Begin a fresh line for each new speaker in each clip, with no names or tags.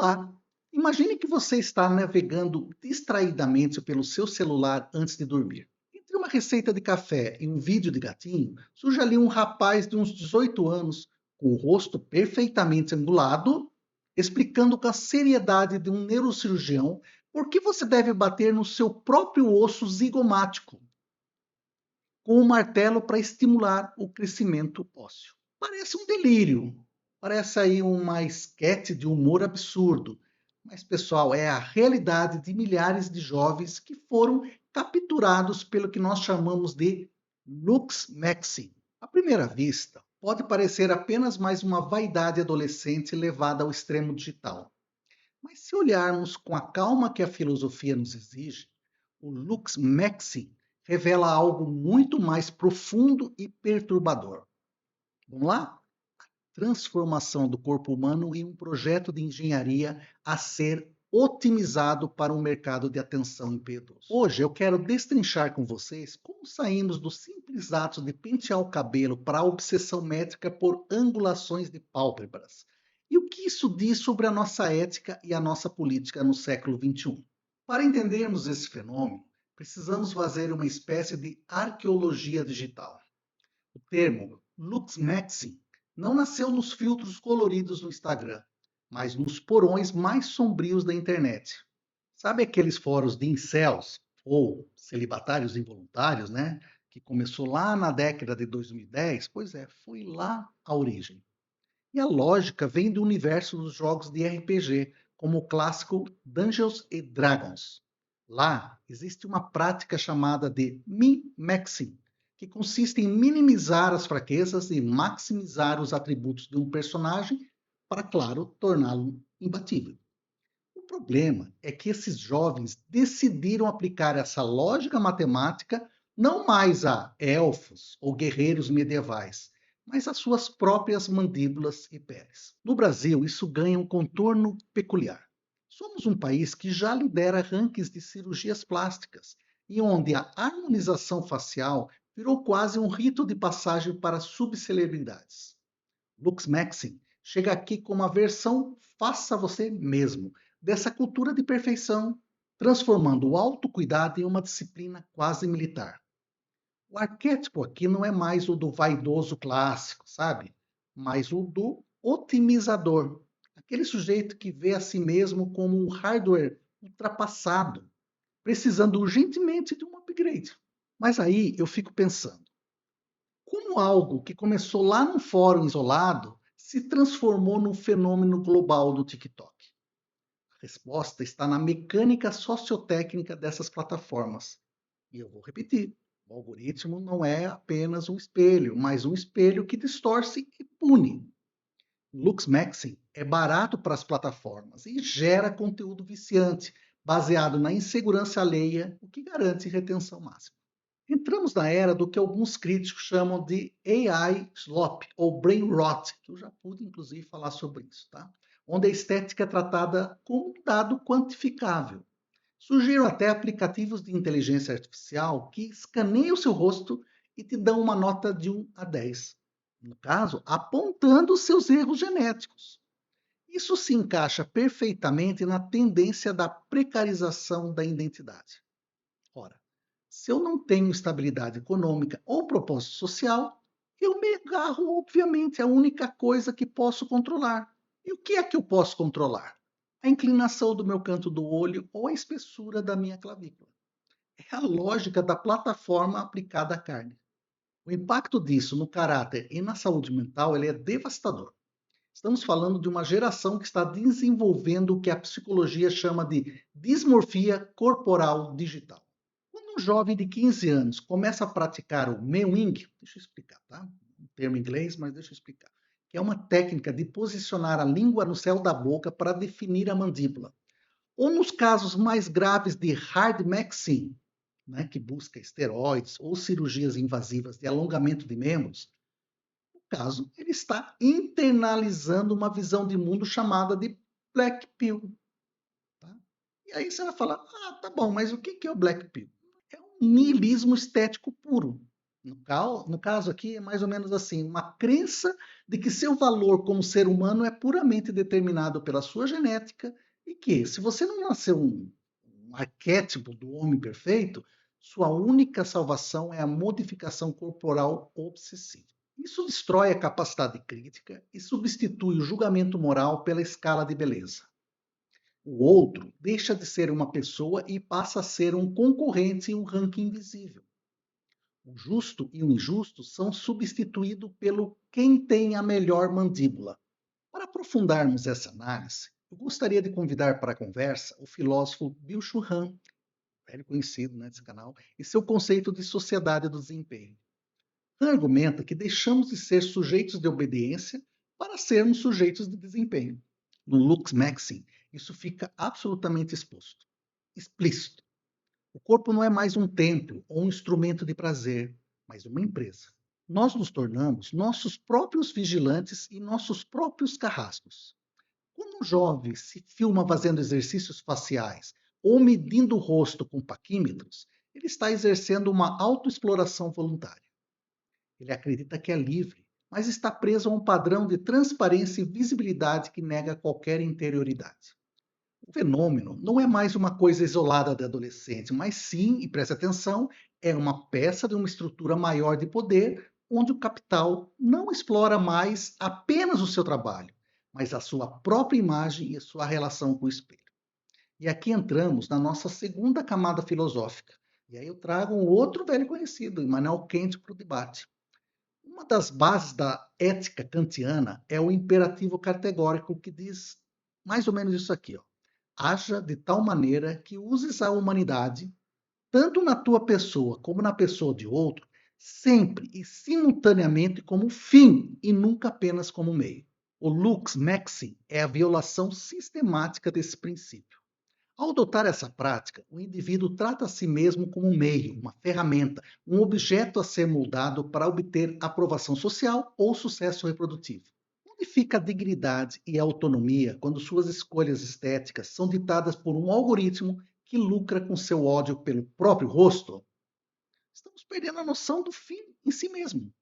Olá! Imagine que você está navegando distraidamente pelo seu celular antes de dormir. Entre uma receita de café e um vídeo de gatinho, surge ali um rapaz de uns 18 anos, com o rosto perfeitamente angulado, explicando com a seriedade de um neurocirurgião por que você deve bater no seu próprio osso zigomático com um martelo para estimular o crescimento ósseo. Parece um delírio, parece aí uma esquete de humor absurdo, mas pessoal, é a realidade de milhares de jovens que foram capturados pelo que nós chamamos de lux maxi. À primeira vista, pode parecer apenas mais uma vaidade adolescente levada ao extremo digital. Mas se olharmos com a calma que a filosofia nos exige, o lux maxi revela algo muito mais profundo e perturbador. Vamos lá? Transformação do corpo humano em um projeto de engenharia a ser otimizado para um mercado de atenção impiedoso. Hoje eu quero destrinchar com vocês como saímos do simples ato de pentear o cabelo para a obsessão métrica por angulações de pálpebras. E o que isso diz sobre a nossa ética e a nossa política no século XXI? Para entendermos esse fenômeno, precisamos fazer uma espécie de arqueologia digital. O termo luxmaxi não nasceu nos filtros coloridos no Instagram, mas nos porões mais sombrios da internet. Sabe aqueles fóruns de incels, ou celibatários involuntários, né? Que começou lá na década de 2010? Pois é, foi lá a origem. E a lógica vem do universo dos jogos de RPG, como o clássico Dungeons and Dragons. Lá existe uma prática chamada de min-maxing, que consiste em minimizar as fraquezas e maximizar os atributos de um personagem para, claro, torná-lo imbatível. O problema é que esses jovens decidiram aplicar essa lógica matemática não mais a elfos ou guerreiros medievais, mas às suas próprias mandíbulas e peles. No Brasil, isso ganha um contorno peculiar. Somos um país que já lidera rankings de cirurgias plásticas e onde a harmonização facial virou quase um rito de passagem para subcelebridades. Lux Maxim chega aqui com uma versão faça você mesmo dessa cultura de perfeição, transformando o autocuidado em uma disciplina quase militar. O arquétipo aqui não é mais o do vaidoso clássico, sabe? Mas o do otimizador, aquele sujeito que vê a si mesmo como um hardware ultrapassado, precisando urgentemente de um upgrade. Mas aí eu fico pensando, como algo que começou lá num fórum isolado se transformou num fenômeno global do TikTok? A resposta está na mecânica sociotécnica dessas plataformas. E eu vou repetir: o algoritmo não é apenas um espelho, mas um espelho que distorce e pune. Luxmaxing é barato para as plataformas e gera conteúdo viciante, baseado na insegurança alheia, o que garante retenção máxima. Entramos na era do que alguns críticos chamam de AI slop ou brain rot, que eu já pude inclusive falar sobre isso, tá? Onde a estética é tratada como um dado quantificável. Surgiram até aplicativos de inteligência artificial que escaneiam o seu rosto e te dão uma nota de 1 a 10. No caso, apontando os seus erros genéticos. Isso se encaixa perfeitamente na tendência da precarização da identidade. Ora, se eu não tenho estabilidade econômica ou propósito social, eu me agarro, obviamente, à única coisa que posso controlar. E o que é que eu posso controlar? A inclinação do meu canto do olho ou a espessura da minha clavícula. É a lógica da plataforma aplicada à carne. O impacto disso no caráter e na saúde mental ele é devastador. Estamos falando de uma geração que está desenvolvendo o que a psicologia chama de dismorfia corporal digital. Quando um jovem de 15 anos começa a praticar o mewing, deixa eu explicar, tá? Um termo em inglês, mas deixa eu explicar. Que é uma técnica de posicionar a língua no céu da boca para definir a mandíbula. Ou nos casos mais graves de hard maxing, né, que busca esteroides ou cirurgias invasivas de alongamento de membros, no caso, ele está internalizando uma visão de mundo chamada de black pill. Tá? E aí você vai falar, tá bom, mas o que é o black pill? É um niilismo estético puro. No caso aqui é mais ou menos assim, uma crença de que seu valor como ser humano é puramente determinado pela sua genética e que, se você não nasceu um arquétipo do homem perfeito, sua única salvação é a modificação corporal obsessiva. Isso destrói a capacidade crítica e substitui o julgamento moral pela escala de beleza. O outro deixa de ser uma pessoa e passa a ser um concorrente em um ranking invisível. O justo e o injusto são substituídos pelo quem tem a melhor mandíbula. Para aprofundarmos essa análise, eu gostaria de convidar para a conversa o filósofo Byung-Chul Han, velho conhecido desse canal, e seu conceito de sociedade do desempenho. Han argumenta que deixamos de ser sujeitos de obediência para sermos sujeitos de desempenho. No Lux Maxim, isso fica absolutamente explícito. O corpo não é mais um templo ou um instrumento de prazer, mas uma empresa. Nós nos tornamos nossos próprios vigilantes e nossos próprios carrascos. Quando um jovem se filma fazendo exercícios faciais ou medindo o rosto com paquímetros, ele está exercendo uma autoexploração voluntária. Ele acredita que é livre, mas está preso a um padrão de transparência e visibilidade que nega qualquer interioridade. O fenômeno não é mais uma coisa isolada de adolescente, mas sim, e preste atenção, é uma peça de uma estrutura maior de poder, onde o capital não explora mais apenas o seu trabalho, mas a sua própria imagem e a sua relação com o espelho. E aqui entramos na nossa segunda camada filosófica. E aí eu trago um outro velho conhecido, Immanuel Kant, para o debate. Uma das bases da ética kantiana é o imperativo categórico que diz mais ou menos isso aqui, ó. Haja de tal maneira que uses a humanidade, tanto na tua pessoa como na pessoa de outro, sempre e simultaneamente como fim e nunca apenas como meio. O lux maxim é a violação sistemática desse princípio. Ao adotar essa prática, o indivíduo trata a si mesmo como um meio, uma ferramenta, um objeto a ser moldado para obter aprovação social ou sucesso reprodutivo. Onde fica a dignidade e a autonomia quando suas escolhas estéticas são ditadas por um algoritmo que lucra com seu ódio pelo próprio rosto? Estamos perdendo a noção do fim em si mesmo.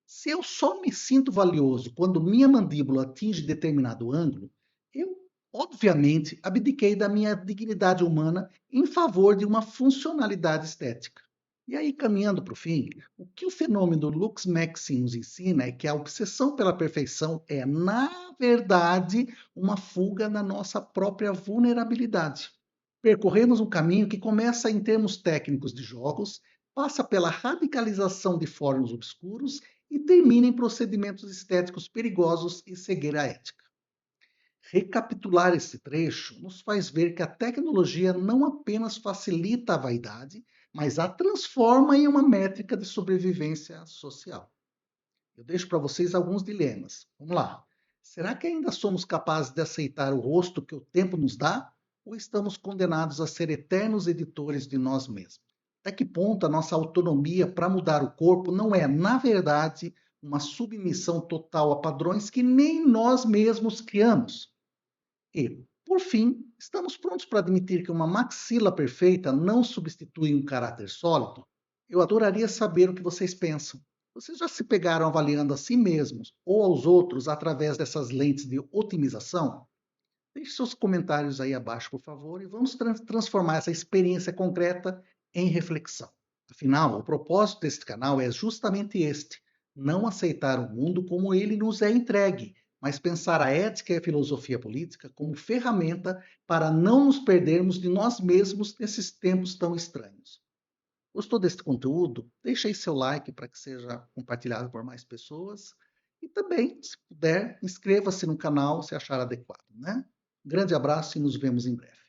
Se eu só me sinto valioso quando minha mandíbula atinge determinado ângulo, eu, obviamente, abdiquei da minha dignidade humana em favor de uma funcionalidade estética. E aí, caminhando para o fim, o que o fenômeno do Lux Maxim nos ensina é que a obsessão pela perfeição é, na verdade, uma fuga na nossa própria vulnerabilidade. Percorremos um caminho que começa em termos técnicos de jogos, passa pela radicalização de fóruns obscuros e termina em procedimentos estéticos perigosos e cegueira ética. Recapitular esse trecho nos faz ver que a tecnologia não apenas facilita a vaidade, mas a transforma em uma métrica de sobrevivência social. Eu deixo para vocês alguns dilemas. Vamos lá. Será que ainda somos capazes de aceitar o rosto que o tempo nos dá? Ou estamos condenados a ser eternos editores de nós mesmos? Até que ponto a nossa autonomia para mudar o corpo não é, na verdade, uma submissão total a padrões que nem nós mesmos criamos? E, por fim, estamos prontos para admitir que uma maxila perfeita não substitui um caráter sólido? Eu adoraria saber o que vocês pensam. Vocês já se pegaram avaliando a si mesmos ou aos outros através dessas lentes de otimização? Deixe seus comentários aí abaixo, por favor, e vamos transformar essa experiência concreta em reflexão. Afinal, o propósito deste canal é justamente este: não aceitar o mundo como ele nos é entregue, mas pensar a ética e a filosofia política como ferramenta para não nos perdermos de nós mesmos nesses tempos tão estranhos. Gostou deste conteúdo? Deixe aí seu like para que seja compartilhado por mais pessoas. E também, se puder, inscreva-se no canal se achar adequado, né? Grande abraço e nos vemos em breve.